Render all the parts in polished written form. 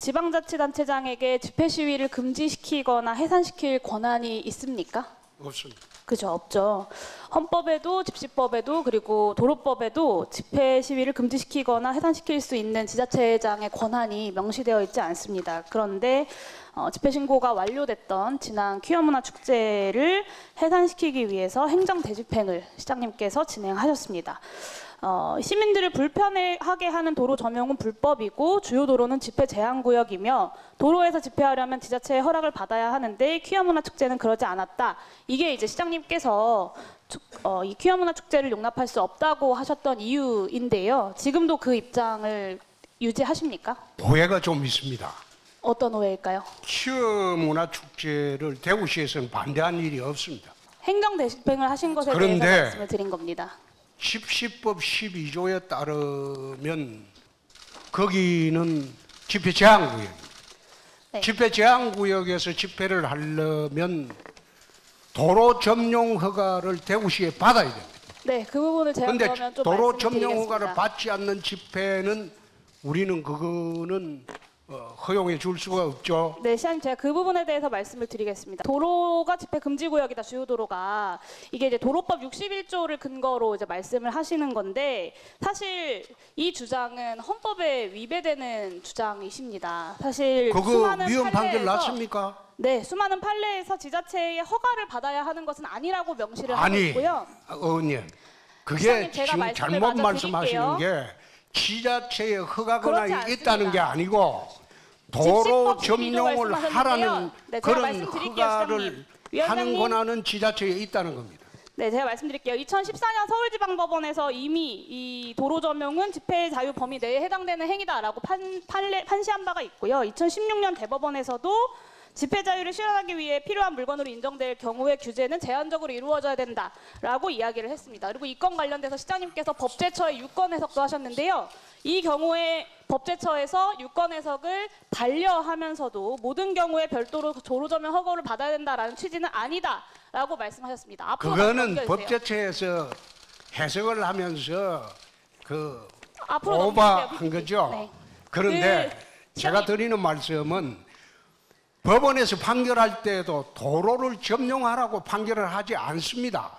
지방자치단체장에게 집회 시위를 금지시키거나 해산시킬 권한이 있습니까? 없습니다. 그죠, 없죠. 헌법에도 집시법에도 그리고 도로법에도 집회 시위를 금지시키거나 해산시킬 수 있는 지자체장의 권한이 명시되어 있지 않습니다. 그런데 집회 신고가 완료됐던 지난 퀴어문화축제를 해산시키기 위해서 행정 대집행을 시장님께서 진행하셨습니다. 시민들을 불편하게 하는 도로 점용은 불법이고 주요 도로는 집회 제한 구역이며 도로에서 집회하려면 지자체의 허락을 받아야 하는데 퀴어문화축제는 그러지 않았다. 이게 이제 시장님께서 이 퀴어문화축제를 용납할 수 없다고 하셨던 이유인데요. 지금도 그 입장을 유지하십니까? 오해가 좀 있습니다. 어떤 오해일까요? 퀴어문화축제를 대구시에서는 반대한 일이 없습니다. 행정 대집행을 하신 것에 대해서 말씀을 드린 겁니다. 집시법 12조에 따르면 거기는 집회 제한 구역입니다. 네. 집회 제한 구역에서 집회를 하려면 도로 점용 허가를 대구시에 받아야 됩니다. 네, 그 부분을 제가 그런데 그러면 좀 도로 말씀을 점용 드리겠습니다. 허가를 받지 않는 집회는 우리는 그거는 허용해 줄 수가 없죠. 네, 시장님 제가 그 부분에 대해서 말씀을 드리겠습니다. 도로가 집회 금지 구역이다, 주요 도로가. 이게 이제 도로법 61조를 근거로 이제 말씀을 하시는 건데 사실 이 주장은 헌법에 위배되는 주장이십니다. 사실 그거 수많은 위헌 판결 판례에서 났습니까? 네, 수많은 판례에서 지자체의 허가를 받아야 하는 것은 아니라고 명시를 하고 아니, 있고요. 의원님, 그게 시장님, 제가 지금 말씀을 잘못 마저 말씀하시는 드릴게요. 게 지자체의 허가권이 그렇지 않습니다. 있다는 게 아니고 도로 집시법 12조 점용을 말씀하셨는데요. 하라는 네, 제가 그런 말씀드릴게요, 허가를 시장님. 하는 위원장님. 권한은 지자체에 있다는 겁니다. 네, 제가 말씀드릴게요. 2014년 서울지방법원에서 이미 이 도로 점용은 집회 자유 범위 내에 해당되는 행위다라고 판시한 바가 있고요. 2016년 대법원에서도 집회 자유를 실현하기 위해 필요한 물건으로 인정될 경우의 규제는 제한적으로 이루어져야 된다라고 이야기를 했습니다. 그리고 이 건 관련돼서 시장님께서 법제처의 유권 해석도 하셨는데요. 이 경우에 법제처에서 유권 해석을 반려하면서도 모든 경우에 별도로 도로 점용 허가를 받아야 된다라는 취지는 아니다라고 말씀하셨습니다. 앞으로 그거는 넘겨주세요. 법제처에서 해석을 하면서 그 앞으로 오버한 넘겨주세요, 거죠. 네. 그런데 제가 드리는 말씀은 법원에서 판결할 때도 도로를 점용하라고 판결을 하지 않습니다.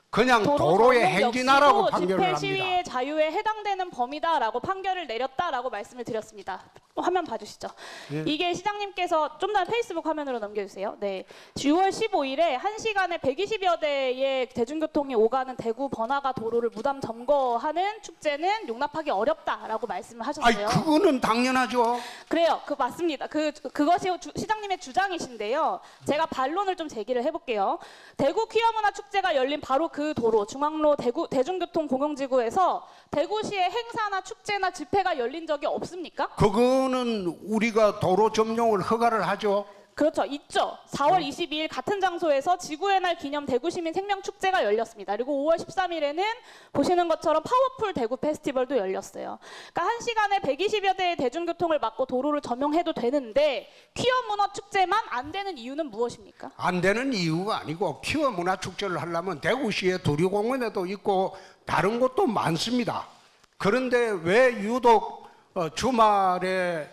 그냥 도로에 점용 행진하라고 역시도 판결을 집회 시위의 합니다. 자유에 해당되는 범위다라고 판결을 내렸다라고 말씀을 드렸습니다. 화면 봐주시죠. 네. 이게 시장님께서 좀 더 페이스북 화면으로 넘겨주세요. 네, 6월 15일에 1시간에 120여 대의 대중교통이 오가는 대구 번화가 도로를 무단 점거하는 축제는 용납하기 어렵다라고 말씀을 하셨어요. 아니 그거는 당연하죠. 그래요. 맞습니다. 그것이 시장님의 주장이신데요. 제가 반론을 좀 제기를 해볼게요. 대구 퀴어문화축제가 열린 바로 그 도로, 중앙로 대구 대중교통 공용지구에서 대구시의 행사나 축제나 집회가 열린 적이 없습니까? 그거는 우리가 도로 점용을 허가를 하죠. 그렇죠. 있죠. 4월 22일 같은 장소에서 지구의 날 기념 대구시민 생명축제가 열렸습니다. 그리고 5월 13일에는 보시는 것처럼 파워풀 대구 페스티벌도 열렸어요. 그러니까 1시간에 120여 대의 대중교통을 막고 도로를 점용해도 되는데 퀴어 문화 축제만 안 되는 이유는 무엇입니까? 안 되는 이유가 아니고 퀴어 문화축제를 하려면 대구시에 도리공원에도 있고 다른 곳도 많습니다. 그런데 왜 유독 주말에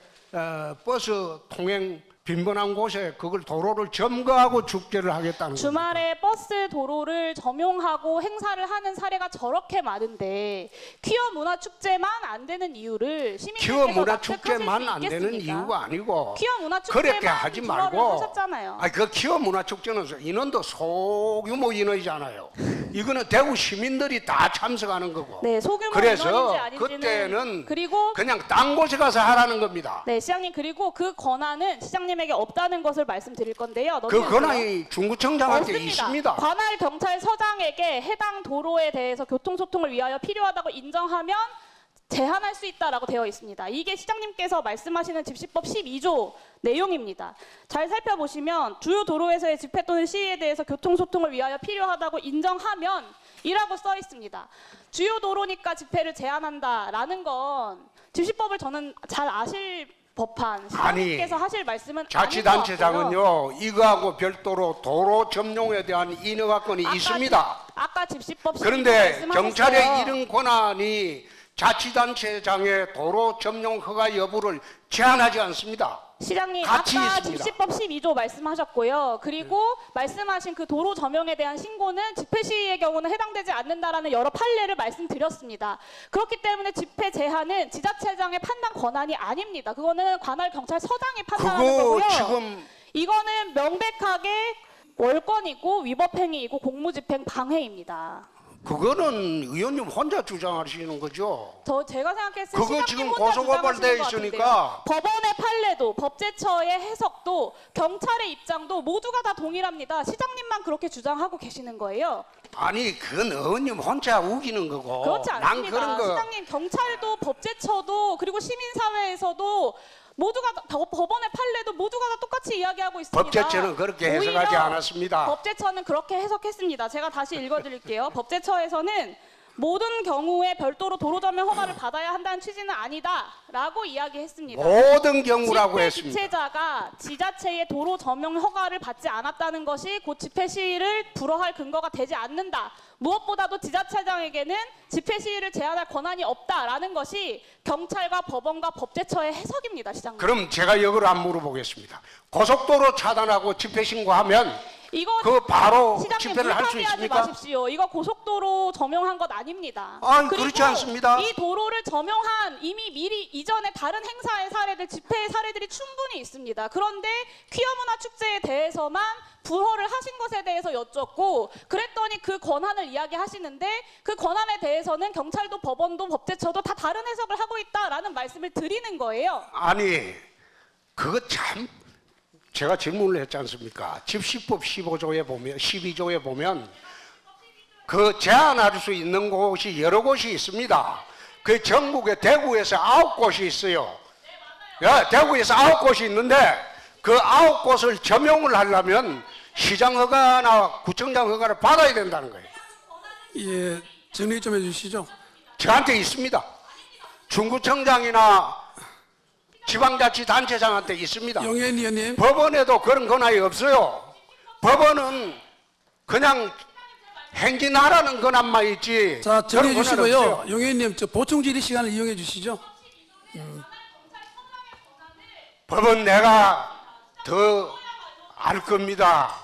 버스 통행 빈번한 곳에 그걸 도로를 점거하고 축제를 하겠다는 겁니다. 주말에 버스 도로를 점용하고 행사를 하는 사례가 저렇게 많은데 퀴어 문화 축제만 안 되는 이유를 시민들께서 퀴어 문화 납득하실 축제만 수 안 되는 있겠습니까? 이유가 아니고 퀴어 문화 그렇게 축제만 하지 주말을 말고 하셨잖아요. 아니 그 퀴어 문화 축제는 인원도 소규모 인원이잖아요. 이거는 대구 시민들이 다 참석하는 거고. 네, 소규모 그래서 인원인지 아닌지는 그때는 그리고 그냥 딴 곳에 가서 하라는 겁니다. 네, 시장님 그리고 그 권한은 시장님에게 없다는 것을 말씀드릴 건데요. 그 권한이 중구청장한테 없습니다. 있습니다. 관할 경찰서장에게 해당 도로에 대해서 교통소통을 위하여 필요하다고 인정하면 제한할 수 있다라고 되어 있습니다. 이게 시장님께서 말씀하시는 집시법 12조 내용입니다. 잘 살펴보시면 주요 도로에서의 집회 또는 시위에 대해서 교통소통을 위하여 필요하다고 인정하면 이라고 써 있습니다. 주요 도로니까 집회를 제한한다라는 건 집시법을 저는 잘 아실 법한 시장님께서 하실 말씀은 자치단체장은요 이거하고 별도로 도로 점용에 대한 인허가권이 있습니다. 아까 집시법 그런데 말씀하셨어요. 경찰의 이런 권한이 자치단체장의 도로 점용 허가 여부를 제한하지 않습니다. 시장님, 같이 아까 있습니다. 집시법 12조 말씀하셨고요. 그리고 말씀하신 그 도로 점용에 대한 신고는 집회 시위의 경우는 해당되지 않는다라는 여러 판례를 말씀드렸습니다. 그렇기 때문에 집회 제한은 지자체장의 판단 권한이 아닙니다. 그거는 관할 경찰서장이 판단하는 그거 거고요. 지금 이거는 명백하게 월권이고 위법행위이고 공무집행 방해입니다. 그거는 의원님 혼자 주장하시는 거죠. 제가 생각했을 때 그거 시장님 지금 혼자 고소고발돼 주장하시는 것 있으니까. 같은데요. 법원의 판례도 법제처의 해석도 경찰의 입장도 모두가 다 동일합니다. 시장님만 그렇게 주장하고 계시는 거예요. 아니 그건 의원님 혼자 우기는 거고. 그렇지 난 않습니다. 그런 거 시장님, 경찰도 법제처도 그리고 시민사회에서도 모두가 법원의 판례도 모두가 다 똑같이 이야기하고 있습니다. 법제처는 그렇게 해석하지 오히려 않았습니다. 법제처는 그렇게 해석했습니다. 제가 다시 읽어드릴게요. 법제처에서는 모든 경우에 별도로 도로 점용 허가를 받아야 한다는 취지는 아니다라고 이야기했습니다. 모든 경우라고 집회 했습니다. 주최자가 지자체의 도로 점용 허가를 받지 않았다는 것이 곧 집회 시위를 불허할 근거가 되지 않는다. 무엇보다도 지자체장에게는 집회 시위를 제한할 권한이 없다라는 것이 경찰과 법원과 법제처의 해석입니다, 시장님. 그럼 제가 이걸 안 물어보겠습니다. 고속도로 차단하고 집회 신고하면 이거 그 바로 시장님, 집회를 할 수 불합리하지 있습니까? 마십시오. 이거 고속도로 점용한 것 아닙니다. 아니, 그리고 그렇지 않습니다. 이 도로를 점용한 이미 미리 이전에 다른 행사의 사례들, 집회의 사례들이 충분히 있습니다. 그런데 퀴어 문화 축제에 대해서만 불허를 하신 것에 대해서 여쭙고 그랬더니 그 권한을 이야기하시는데 그 권한에 대해서는 경찰도 법원도 법제처도 다 다른 해석을 하고 있다라는 말씀을 드리는 거예요. 아니 그거 참 제가 질문을 했지 않습니까? 집시법 15조에 보면 12조에 보면 그 제한할 수 있는 곳이 여러 곳이 있습니다. 그 전국에 대구에서 9곳이 있어요. 야, 대구에서 9곳이 있는데 그 9곳을 점용을 하려면 시장 허가나 구청장 허가를 받아야 된다는 거예요. 예, 정리 좀 해주시죠. 저한테 있습니다. 중구청장이나 지방자치단체장한테 있습니다. 용현 의원님, 법원에도 그런 권한이 없어요. 법원은 그냥 행진하라는 권한만 있지. 자 정리해 그런 권한 주시고요. 없어요. 용현 의원님, 저 보충 질의 시간을 이용해 주시죠. 법은 내가 더 알 겁니다.